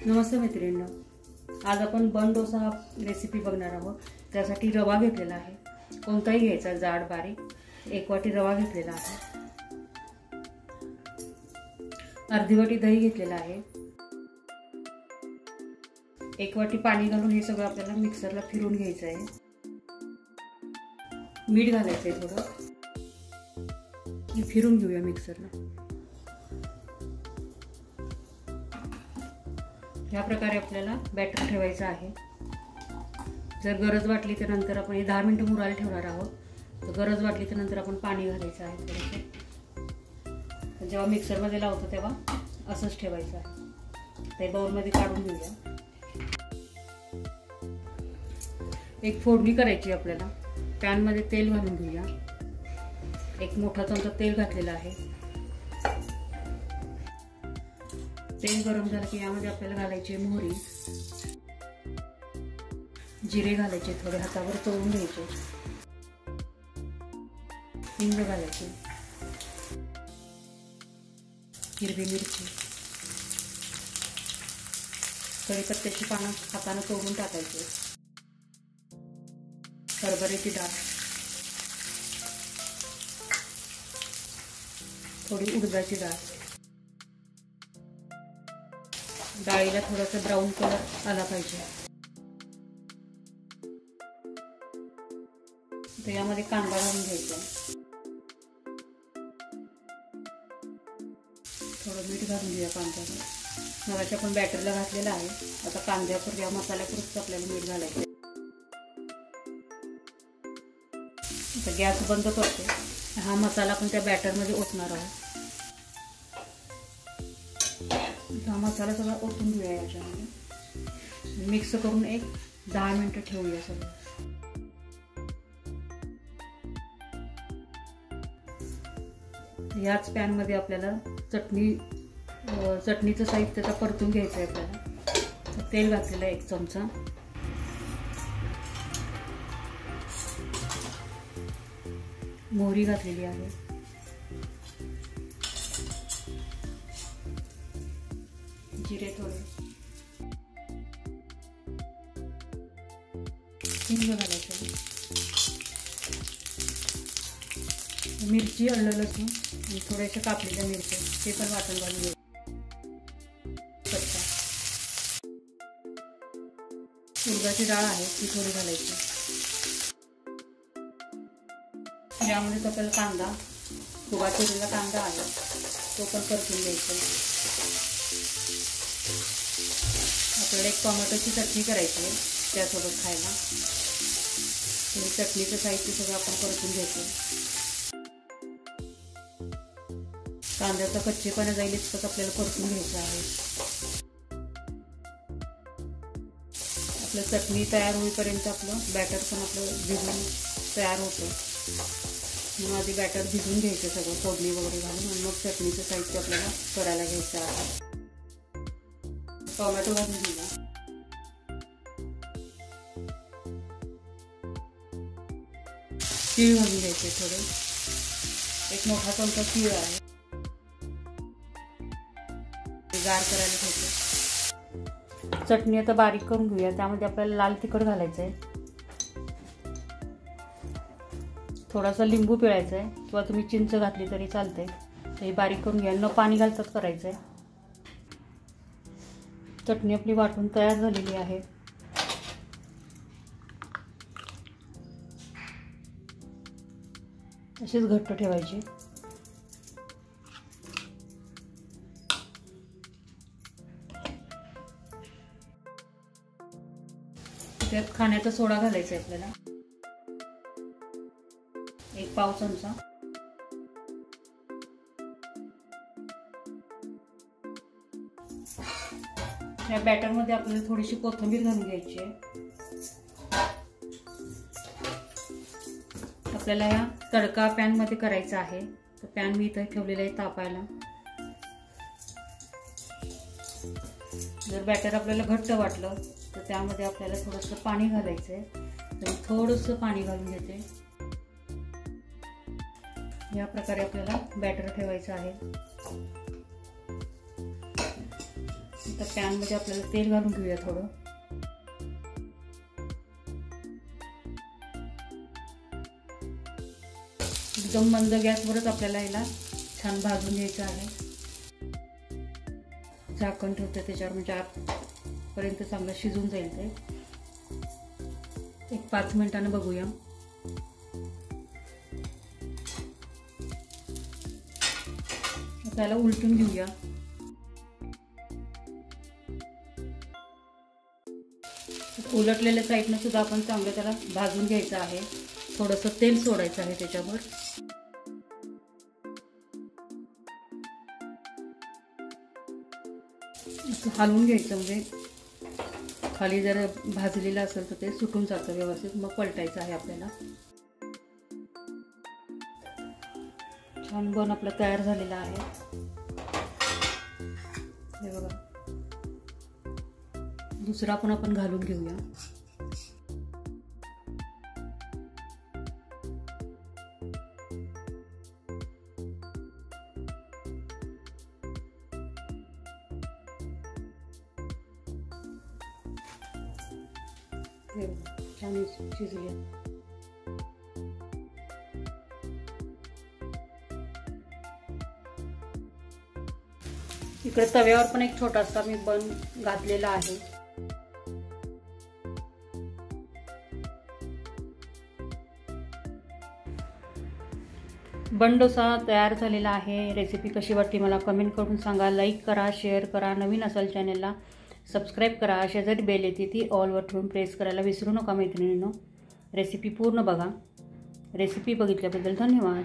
नमस्ते मैत्रिणींनो, आज आपण बन डोसा हा रेसिपी बघणार आहोत। त्यासाठी रवा घेतलेला आहे, कोणताही घ्यायचा, जाड बारीक। 1 वाटी रवा घेतलेला आहे, अर्धी वाटी दही घेतलेला आहे, 1 वाटी पाणी घालून हे सगळं आपल्याला मिक्सरला फिरवून घ्यायचं आहे। मीठ घालायचं आहे थोडं, फिरवून घेऊया मिक्सरला। या प्रकारे आपल्याला बॅटर ठेवायचं आहे। जर गरज वाटली तर नंतर आपण 10 मिनिटं मुरायला ठेवणार आहोत, तर गरज वाटली तर नंतर आपण पाणी घालायचं आहे थोडंसं। जेव्हा मिक्सरमध्ये लावतो तेव्हा असंच ठेवायचं आहे। ते बाउलमध्ये काढून घेऊया। एक फोडणी करायची आपल्याला। पॅनमध्ये तेल घालून घेऊया। 1 मोठा चमचा तेल घातलेला आहे। तेल गरम झालं की यामध्ये आपल्याला घालायची मोहरी, जिरे घालायचे, थोडे हातावर तळून घ्यायचे, हिंग घालायची, हिरवी मिरची, कढीपत्त्याची पानं हाताने तोडून टाकायची, हरभऱ्याची डाळ, थोडी उडदाची डाळ। डाळीला थोडासा ब्राऊन कलर आला पाहिजे। तर यामध्ये कांदा घालून घ्यायचा, थोडं मीठ घालून घेऊया कांद्याला। मगाशी आपण बॅटरला घातलेला आहे, आता कांद्यावर या मसाल्यापुरतं आपल्याला मीठ घालायचं। आता गॅस बंद करते। हा मसाला आपण त्या बॅटरमध्ये ओतणार आहोत। हा मसाला सगळा ओतून घेऊया याच्यामध्ये, मिक्स करून एक 10 मिनिटं ठेवूया सगळं। याच पॅन मध्ये आपल्याला चटणीचं साहित्य त्याचा परतून घ्यायचं आहे आपल्याला। तेल घातलेलं आहे 1 चमचा, मोहरी घातलेली आहे, जिरे थोडे, हिंग घालायचं, मिरची, आलं लसूण आणि थोड्याशा कापलेल्या मिरच्या ते पण वाटण घालून घ्यायचं। उडदाची डाळ आहे ती थोडी घालायची। यामध्ये आपल्याला कांदा, उभा चिरलेला कांदा आहे तो पण परतून घ्यायचा। आपल्याला 1 टोमॅटोची चटणी करायची आहे त्यासोबत खायला। चटणीचं साहित्य सगळं आपण परतून घ्यायचं। कांद्याचा कच्चेपणा जाईल इतकंच आपल्याला परतून घ्यायचं आहे। आपलं चटणी तयार होईपर्यंत आपलं बॅटर पण आपलं भिजून तयार होतं। म्हणून आधी बॅटर भिजून घ्यायचं सगळं, फोडणी वगैरे घालून, आणि मग चटणीचं साहित्य आपल्याला करायला घ्यायचं आहे। टोमॅटो घालून घेऊया, तीळ घालून घ्यायचे थोडे, 1 मोठा चमचा तीळ आहे, गार करायला घ्यायचं। चटणी आता बारीक करून घेऊया। त्यामध्ये आपल्याला लाल तिखट घालायचं आहे, थोडासा लिंबू पिळायचा आहे, किंवा तुम्ही चिंच घातली तरी चालते। हे बारीक करून घ्या, न पाणी घालताच करायचं आहे। चटणी आपली वाटून तयार झालेली आहे। अशीच घट्ट ठेवायची। त्यात खाण्याचा सोडा घालायचा आहे आपल्याला, 1 पाव चमचा, या बॅटर मध्ये आपल्याला थोडीशी कोथिंबीर घालून घ्यायची आहे। आपल्याला या तडका पॅन मध्ये करायचा आहे, तर पॅन मी इथे ठेवलेला आहे तापायला। जर बॅटर आपल्याला घट्ट वाटलं तर त्यामध्ये आपल्याला थोडंसं पाणी घालायचं आहे, तर थोडंसं पाणी घालून घेते। या प्रकारे आपल्याला बॅटर ठेवायचं आहे। आता पॅनमध्ये आपल्याला तेल घालून घेऊया थोडं. एकदम मंद गॅसवरच आपल्याला याला छान भाजून घ्यायचं आहे. झाकण ठेवते त्याच्यावर, म्हणजे आतपर्यंत चांगलं शिजून जाईल ते. एक 5 मिनिटांनी बघूया. त्याला उलटून घेऊया. उलटलेल्या साईडनं सुद्धा आपण चांगलं त्याला भाजून घ्यायचं आहे. थोडंसं तेल सोडायचं आहे त्याच्यावर. हलवून घ्यायचं, म्हणजे खाली जर भाजलेलं असेल तर ते सुटून जातं व्यवस्थित. मग पलटायचं आहे आपल्याला. छान बन आपला तयार झालेला आहे. हे बघा, दुसरा पण आपण घालून घेऊया. हे बघा, छान शिजले. इकडे तव्यावर पण एक छोटासा मी बन घातलेला आहे. बन डोसा तयार झालेला आहे. रेसिपी कशी वाटली मला कमेंट करून सांगा. लाईक करा, शेअर करा. नवीन असाल चॅनलला सबस्क्राईब करा. शेजारी बेल येते ती ऑलवर ठेवून प्रेस करायला विसरू नका मैत्रिणींनो. रेसिपी पूर्ण बघा. रेसिपी बघितल्याबद्दल धन्यवाद.